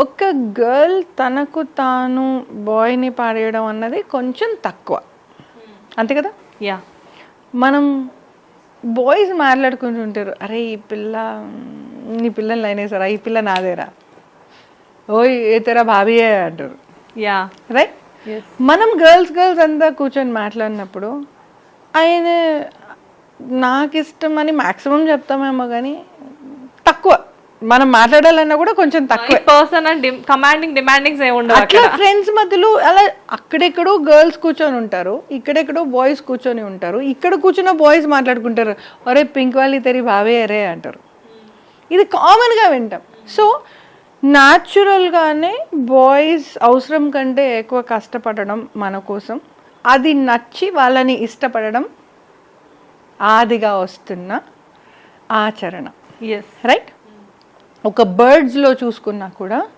ఒక గర్ల్ తనకు తాను బాయ్ని పాడేయడం అన్నది కొంచెం తక్కువ, అంతే కదా. యా, మనం బాయ్స్ మాట్లాడుకుంటుంటారు, అరే ఈ పిల్ల నీ పిల్లని లైన్ వేసారా, ఈ పిల్ల నాదేరా, ఓ ఏ తెరా భాబీయే అంటారు. Yeah, right. yes, మనం గర్ల్స్ అంతా కూర్చొని మాట్లాడినప్పుడు ఆయన నాకు ఇష్టం అని మ్యాక్సిమం చెప్తామేమో, కానీ తక్కువ మనం మాట్లాడాలన్నా కూడా కొంచెం తక్కువ. పర్సనల్ కమాండింగ్ డిమాండింగ్స్ ఏమి ఉండవు అట్లా ఫ్రెండ్స్ మధ్యలో అలా అక్కడెక్కడో గర్ల్స్ కూర్చొని ఉంటారు, ఇక్కడెక్కడో బాయ్స్ కూర్చొని ఉంటారు. ఇక్కడ కూర్చున్న బాయ్స్ మాట్లాడుకుంటారు, అరే పింక్ వాళ్ళి తెరి బావే అరే అంటారు. ఇది కామన్గా వింటాం. సో న్యాచురల్గానే బాయ్స్ అవసరం కంటే ఎక్కువ కష్టపడడం మన కోసం, అది నచ్చి వాళ్ళని ఇష్టపడడం ఆదిగా వస్తున్న ఆచరణ. Yes, right. ఒక బర్డ్స్లో చూసుకున్నా కూడా